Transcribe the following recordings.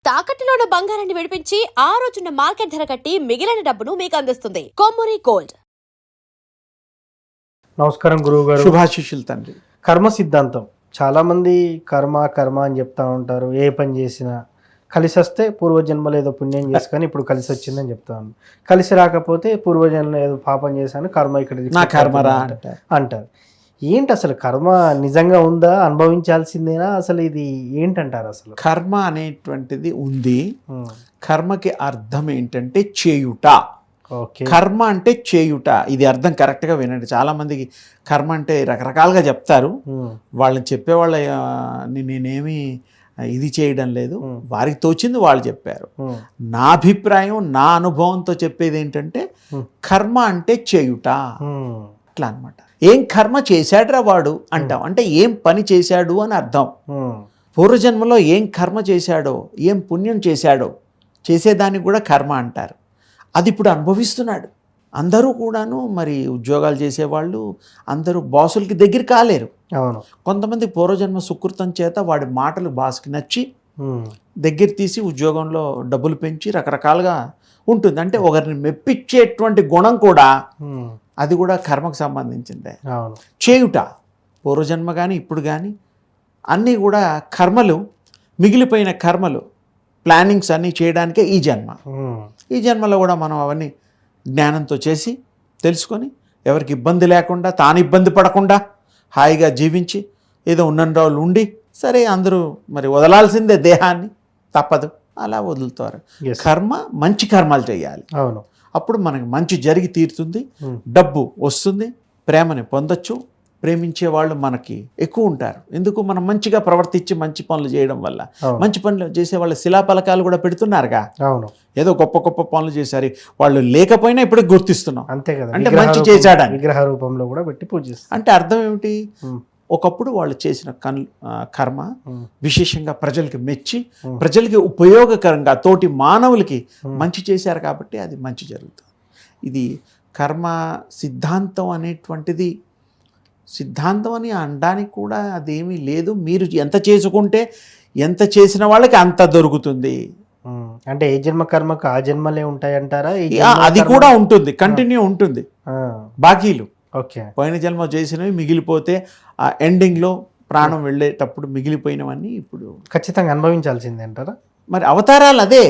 తాకట్టులో ఉన్న బంగారాన్ని విడిపించి ఆ రోజున్న మార్కెట్ ధర కట్టి మిగిలిన డబ్బును మీకు అందిస్తుంది కొమ్మూరి గోల్డ్. నమస్కారం గురువు గారు. శుభాశిష్యులు తండ్రి. కర్మ సిద్ధాంతం చాలా మంది కర్మ కర్మ అని చెప్తా ఉంటారు. ఏ పని చేసినా కలిసి వస్తే పూర్వజన్మలో ఏదో పుణ్యం చేసుకొని ఇప్పుడు కలిసి వచ్చిందని చెప్తా ఉన్నాను. కలిసి రాకపోతే పూర్వజన్మలో ఏదో పాపం చేశాను కర్మ ఇక్కడ నా కర్మరా అంటారు. ఏంటి అసలు కర్మ నిజంగా ఉందా, అనుభవించాల్సిందేనా, అసలు ఇది ఏంటంటారు? అసలు కర్మ అనేటువంటిది ఉంది. కర్మకి అర్థం ఏంటంటే చేయుట. ఓకే, కర్మ అంటే చేయుట. ఇది అర్థం కరెక్ట్గా వినండి. చాలా మందికి కర్మ అంటే రకరకాలుగా చెప్తారు. వాళ్ళని చెప్పేవాళ్ళ నేనేమి ఇది చేయడం లేదు, వారికి తోచింది వాళ్ళు చెప్పారు. నా అభిప్రాయం, నా అనుభవంతో చెప్పేది ఏంటంటే కర్మ అంటే చేయుట అట్లా అనమాట. ఏం కర్మ చేశాడురా వాడు అంటాం, అంటే ఏం పని చేశాడు అని అర్థం. పూర్వజన్మలో ఏం కర్మ చేశాడో, ఏం పుణ్యం చేశాడో చేసేదానికి కూడా కర్మ అంటారు. అది ఇప్పుడు అనుభవిస్తున్నాడు. అందరూ కూడాను మరి ఉద్యోగాలు చేసేవాళ్ళు అందరూ బాసులకి దగ్గర కాలేరు. అవును, కొంతమంది పూర్వజన్మ సుకృతం చేత వాడి మాటలు బాస్కి నచ్చి దగ్గర తీసి ఉద్యోగంలో డబ్బులు పెంచి రకరకాలుగా ఉంటుంది. అంటే ఒకరిని మెప్పించేటువంటి గుణం కూడా అది కూడా కర్మకు సంబంధించిందే. చేయుట పూర్వజన్మ కానీ ఇప్పుడు కానీ అన్నీ కూడా కర్మలు, మిగిలిపోయిన కర్మలు, ప్లానింగ్స్ అన్నీ చేయడానికే ఈ జన్మ. ఈ జన్మలో కూడా మనం అవన్నీ జ్ఞానంతో చేసి తెలుసుకొని ఎవరికి ఇబ్బంది లేకుండా, తాను ఇబ్బంది పడకుండా హాయిగా జీవించి ఏదో ఉన్న రోజులు ఉండి, సరే అందరూ మరి వదలాల్సిందే దేహాన్ని, తప్పదు, అలా వదులుతారు. కర్మ మంచి కర్మలు చేయాలి. అవును, అప్పుడు మనకి మంచి జరిగి తీరుతుంది, డబ్బు వస్తుంది, ప్రేమని పొందొచ్చు, ప్రేమించే వాళ్ళు మనకి ఎక్కువ ఉంటారు. ఎందుకు? మనం మంచిగా ప్రవర్తించి మంచి పనులు చేయడం వల్ల. మంచి పనులు చేసే వాళ్ళ శిలాఫలకాలు కూడా పెడుతున్నారుగా. అవును, ఏదో గొప్ప గొప్ప పనులు చేశారు, వాళ్ళు లేకపోయినా ఇప్పుడు గుర్తిస్తున్నాం. అంతే కదా, అంటే మంచి చేశాడని విగ్రహ రూపంలో కూడా పెట్టి పూజిస్తాం. అంటే అర్థం ఏమిటి? ఒకప్పుడు వాళ్ళు చేసిన కర్మ విశేషంగా ప్రజలకి మెచ్చి, ప్రజలకి ఉపయోగకరంగా, తోటి మానవులకి మంచి చేశారు కాబట్టి అది మంచి జరుగుతుంది. ఇది కర్మ సిద్ధాంతం అనేటువంటిది. సిద్ధాంతం అని అనడానికి కూడా అదేమీ లేదు. మీరు ఎంత చేసుకుంటే, ఎంత చేసిన వాళ్ళకి అంత దొరుకుతుంది. అంటే ఏ జన్మ కర్మకు ఆ జన్మలే ఉంటాయంటారా? అది కూడా ఉంటుంది, కంటిన్యూ ఉంటుంది. బాకీలు ఓకే, పోయిన జన్మ చేసినవి మిగిలిపోతే ఆ ఎండింగ్లో ప్రాణం వెళ్ళేటప్పుడు మిగిలిపోయినవన్నీ ఇప్పుడు ఖచ్చితంగా అనుభవించాల్సిందే అంటారా? మరి అవతారాలు అదే.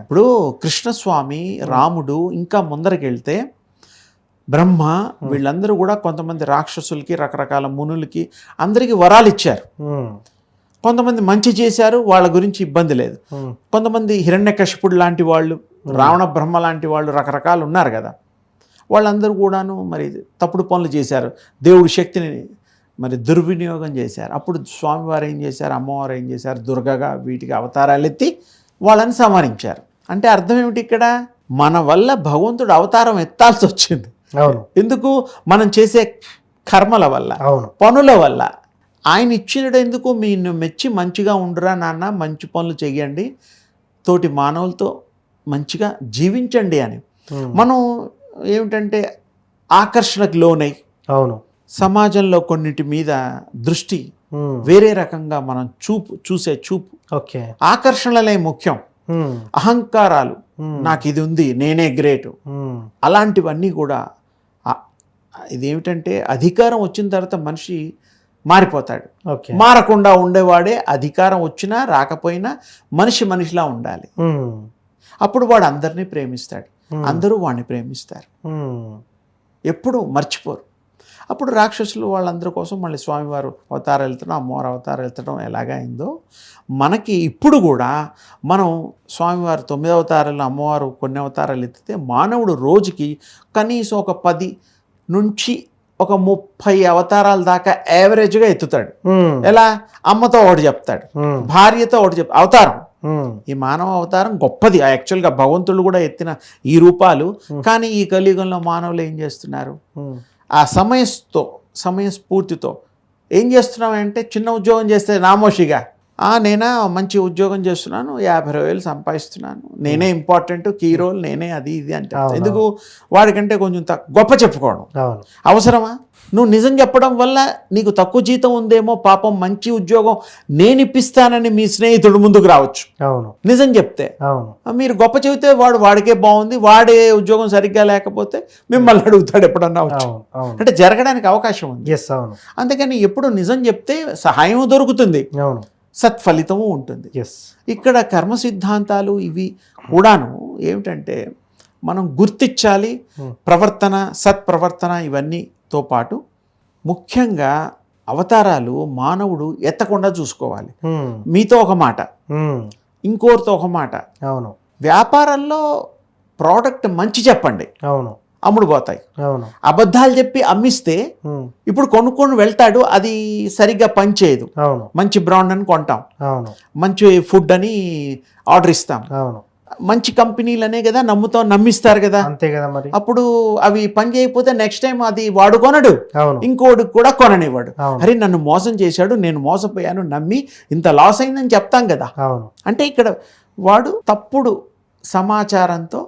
ఇప్పుడు కృష్ణస్వామి, రాముడు, ఇంకా ముందరికి వెళ్తే బ్రహ్మ, వీళ్ళందరూ కూడా కొంతమంది రాక్షసులకి, రకరకాల మునులకి అందరికీ వరాలు ఇచ్చారు. కొంతమంది మంచి చేశారు, వాళ్ళ గురించి ఇబ్బంది లేదు. కొంతమంది హిరణ్యకశిపుడు లాంటి వాళ్ళు, రావణ బ్రహ్మ లాంటి వాళ్ళు రకరకాలు ఉన్నారు కదా. వాళ్ళందరూ కూడాను మరి తప్పుడు పనులు చేశారు, దేవుడి శక్తిని మరి దుర్వినియోగం చేశారు. అప్పుడు స్వామివారు ఏం చేశారు, అమ్మవారు ఏం చేశారు, దుర్గగా వీటికి అవతారాలు ఎత్తి వాళ్ళని సంహరించారు. అంటే అర్థం ఏమిటి? ఇక్కడ మన వల్ల భగవంతుడు అవతారం ఎత్తాల్సి వచ్చింది. ఎందుకు? మనం చేసే కర్మల వల్ల, పనుల వల్ల. ఆయన ఇచ్చినడు ఎందుకు? మీరు మెచ్చి మంచిగా ఉండురా నాన్న, మంచి పనులు చెయ్యండి, తోటి మానవులతో మంచిగా జీవించండి అని. మనం ఏమిటంటే ఆకర్షణకు లోనై, అవును, సమాజంలో కొన్నిటి మీద దృష్టి వేరే రకంగా మనం చూసే చూపు, ఓకే, ఆకర్షణలే ముఖ్యం. అహంకారాలు, నాకు ఇది ఉంది, నేనే గ్రేటు, అలాంటివన్నీ కూడా. ఇదేమిటంటే అధికారం వచ్చిన తర్వాత మనిషి మారిపోతాడు. మారకుండా ఉండేవాడే అధికారం వచ్చినా రాకపోయినా మనిషిలా ఉండాలి. అప్పుడు వాడు అందరినీ ప్రేమిస్తాడు, అందరూ వాడిని ప్రేమిస్తారు, ఎప్పుడు మర్చిపోరు. అప్పుడు రాక్షసులు వాళ్ళందరి కోసం మళ్ళీ స్వామివారు అవతారాలు వెళ్తడం, అమ్మవారు అవతారాలు వెళ్తడం ఎలాగైందో మనకి ఇప్పుడు కూడా. మనం స్వామివారు 9 అవతారాలు, అమ్మవారు కొన్ని అవతారాలు ఎత్తితే మానవుడు రోజుకి కనీసం ఒక 10 నుంచి ఒక 30 అవతారాల దాకా యావరేజ్గా ఎత్తుతాడు. ఎలా? అమ్మతో ఒకటి చెప్తాడు, భార్యతో ఒకటి అవతారం. ఈ మానవ అవతారం గొప్పది. యాక్చువల్గా భగవంతుడు కూడా ఎత్తిన ఈ రూపాలు. కానీ ఈ కలియుగంలో మానవులు ఏం చేస్తున్నారు? ఆ సమయస్ఫూర్తితో ఏం చేస్తున్నామంటే, చిన్న ఉద్యోగం చేస్తే నామోషిగా నేనా మంచి ఉద్యోగం చేస్తున్నాను, 50,000 సంపాదిస్తున్నాను, నేనే ఇంపార్టెంట్, కీ రోల్ నేనే, అది ఇది అంటే ఎందుకు వాడికంటే కొంచెం గొప్ప చెప్పుకోవడం అవసరమా? నువ్వు నిజం చెప్పడం వల్ల నీకు తక్కువ జీతం ఉందేమో, పాపం మంచి ఉద్యోగం నేను ఇప్పిస్తానని మీ స్నేహితుడు ముందుకు రావచ్చు. నిజం చెప్తే మీరు గొప్ప చెబితే వాడికే బాగుంది, వాడే ఉద్యోగం సరిగ్గా లేకపోతే మిమ్మల్ని అడుగుతాడు ఎప్పుడన్నా వచ్చు. అంటే జరగడానికి అవకాశం ఉంది. అందుకని ఎప్పుడు నిజం చెప్తే సహాయం దొరుకుతుంది, సత్ఫలితము ఉంటుంది. ఇక్కడ కర్మ సిద్ధాంతాలు ఇవి కూడాను ఏమిటంటే మనం గుర్తించాలి. ప్రవర్తన, సత్ప్రవర్తన ఇవన్నీతో పాటు ముఖ్యంగా అవతారాలు మానవుడు ఎత్తకుండా చూసుకోవాలి. మీతో ఒక మాట, ఇంకోరితో ఒక మాట. వ్యాపారంలో ప్రోడక్ట్ మంచి చెప్పండి, అమ్ముడు పోతాయి. అబద్ధాలు చెప్పి అమ్మిస్తే ఇప్పుడు కొనుక్కొని వెళ్తాడు, అది సరిగ్గా పనిచేయదు. మంచి బ్రాండ్ అని కొంటాం, మంచి ఫుడ్ అని ఆర్డర్ ఇస్తాం, మంచి కంపెనీలనే కదా నమ్మిస్తారు కదా, అంతే కదా. మరి అప్పుడు అవి పని చేయకపోతే నెక్స్ట్ టైం అది వాడు కొనడు, ఇంకోడు కూడా కొననివాడు. అరే నన్ను మోసం చేశాడు, నేను మోసపోయాను, నమ్మి ఇంత లాస్ అయిందని చెప్తాం కదా. అంటే ఇక్కడ వాడు తప్పుడు సమాచారంతో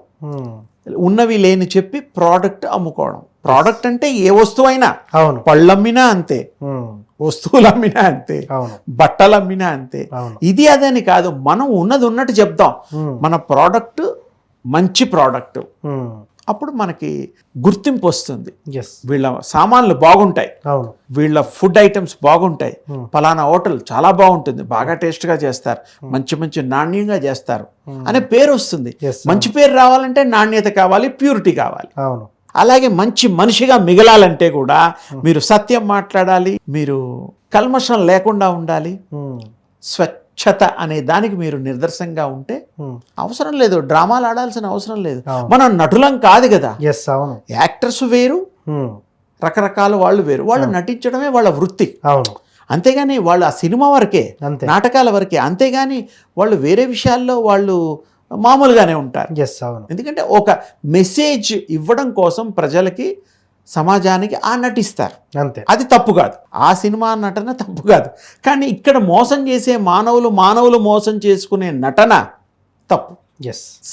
ఉన్నవి లేని చెప్పి ప్రోడక్ట్ అమ్ముకోవడం. ప్రోడక్ట్ అంటే ఏ వస్తువు అయినా, పళ్ళమ్మినా అంతే, వస్తువులు అమ్మినా అంతే, బట్టలు అమ్మినా అంతే. ఇది అదని కాదు, మనం ఉన్నది ఉన్నట్టు చెప్దాం. మన ప్రోడక్ట్ మంచి ప్రోడక్ట్, అప్పుడు మనకి గుర్తింపు వస్తుంది. వీళ్ళ సామాన్లు బాగుంటాయి, వీళ్ళ ఫుడ్ ఐటమ్స్ బాగుంటాయి, పలానా హోటల్ చాలా బాగుంటుంది, బాగా టేస్ట్గా చేస్తారు, మంచి మంచి నాణ్యంగా చేస్తారు అనే పేరు వస్తుంది. మంచి పేరు రావాలంటే నాణ్యత కావాలి, ప్యూరిటీ కావాలి. అలాగే మంచి మనిషిగా మిగలాలంటే కూడా మీరు సత్యం మాట్లాడాలి, మీరు కల్మషం లేకుండా ఉండాలి, స్వచ్ఛత అనే దానికి మీరు నిదర్శనంగా ఉంటే అవసరం లేదు, డ్రామాలు ఆడాల్సిన అవసరం లేదు. మనం నటులం కాదు కదా. యాక్టర్స్ వేరు, రకరకాల వాళ్ళు వేరు, వాళ్ళు నటించడమే వాళ్ళ వృత్తి. అంతేగాని వాళ్ళు ఆ సినిమా వరకే, నాటకాల వరకే, అంతేగాని వాళ్ళు వేరే విషయాల్లో వాళ్ళు మామూలుగానే ఉంటారు. ఎందుకంటే ఒక మెసేజ్ ఇవ్వడం కోసం ప్రజలకి, సమాజానికి నటిస్తారు, అంతే. అది తప్పు కాదు, ఆ సినిమా నటన తప్పు కాదు. కానీ ఇక్కడ మోసం చేసే మానవులు మోసం చేసుకునే నటన తప్పు.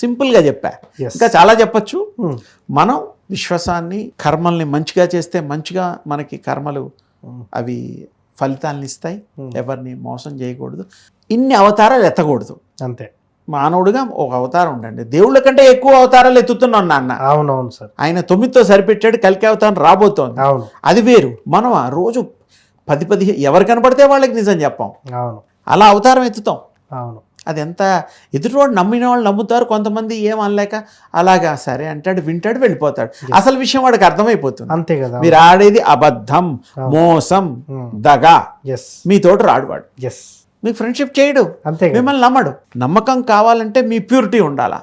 సింపుల్గా చెప్పా, ఇంకా చాలా చెప్పచ్చు. మనం విశ్వాసాన్ని, కర్మల్ని మంచిగా చేస్తే మంచిగా మనకి కర్మలు అవి ఫలితాలను ఇస్తాయి. ఎవరిని మోసం చేయకూడదు, ఇన్ని అవతారాలు ఎత్తకూడదు, అంతే. మానవుడిగా ఒక అవతారం ఉండండి, దేవుళ్ళ కంటే ఎక్కువ అవతారాలు ఎత్తుతున్నాను నాన్న. అవునవును సార్, ఆయన 9తో సరిపెట్టాడు, కలికి అవతారం రాబోతోంది, అది వేరు. మనం ఆ రోజు 10 ఎవరు కనపడితే వాళ్ళకి నిజం చెప్పాం, అలా అవతారం ఎత్తుతాం. అది ఎంత ఎదుటివాడు నమ్మిన వాళ్ళు నమ్ముతారు, కొంతమంది ఏం అనలేక అలాగా సరే అంటాడు, వింటాడు, వెళ్ళిపోతాడు. అసలు విషయం వాడికి అర్థమైపోతుంది, అంతే కదా. మీరు ఆడేది అబద్ధం, మోసం, దగా, మీతోటి రాడువాడు, మీకు ఫ్రెండ్షిప్ చేయడు, అంతే, మిమ్మల్ని నమ్మడు. నమ్మకం కావాలంటే మీ ప్యూరిటీ ఉండాలా.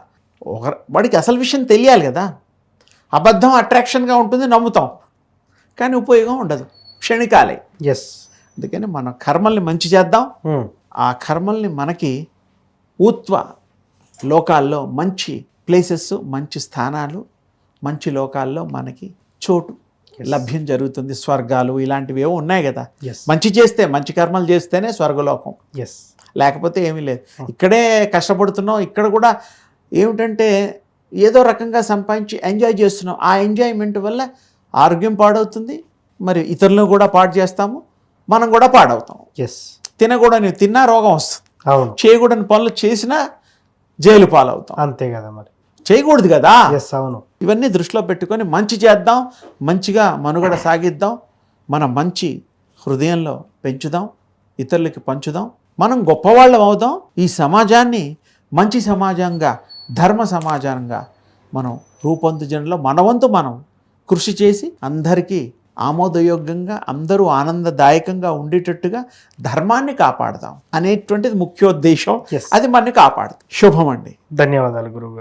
వాడికి అసలు విషయం తెలియాలి కదా. అబద్ధం అట్రాక్షన్గా ఉంటుంది, నమ్ముతాం, కానీ ఉపయోగం ఉండదు, క్షణికాలే. అందుకని మనం కర్మల్ని మంచి చేద్దాం. ఆ కర్మల్ని మనకి ఊత్వ లోకాల్లో మంచి ప్లేసెస్, మంచి స్థానాలు, మంచి లోకాల్లో మనకి చోటు లభ్యం జరుగుతుంది. స్వర్గాలు ఇలాంటివి ఏవో ఉన్నాయి కదా. మంచి చేస్తే, మంచి కర్మలు చేస్తేనే స్వర్గలోకం, లేకపోతే ఏమీ లేదు. ఇక్కడే కష్టపడుతున్నాం, ఇక్కడ కూడా ఏమిటంటే ఏదో రకంగా సంపాదించి ఎంజాయ్ చేస్తున్నాం. ఆ ఎంజాయ్మెంట్ వల్ల ఆరోగ్యం పాడవుతుంది, మరి ఇతరులను కూడా పాడు చేస్తాము, మనం కూడా పాడవుతాం. తినకూడని తిన్నా రోగం వస్తుంది, చేయకూడని పనులు చేసినా జైలు పాలవుతాం, అంతే కదా. మరి చేయకూడదు కదా. అవును. ఇవన్నీ దృష్టిలో పెట్టుకొని మంచి చేద్దాం, మంచిగా మనుగడ సాగిద్దాం, మన మంచి హృదయంలో పెంచుదాం, ఇతరులకి పంచుదాం, మనం గొప్పవాళ్ళం అవుదాం. ఈ సమాజాన్ని మంచి సమాజంగా, ధర్మ సమాజంగా మనం రూపొందించడంలో మన వంతు మనం కృషి చేసి అందరికీ ఆమోదయోగ్యంగా, అందరూ ఆనందదాయకంగా ఉండేటట్టుగా ధర్మాన్ని కాపాడదాం అనేటువంటిది ముఖ్యోద్దేశం. అది మనని కాపాడుతుంది. శుభమండి. ధన్యవాదాలు గురువు గారు.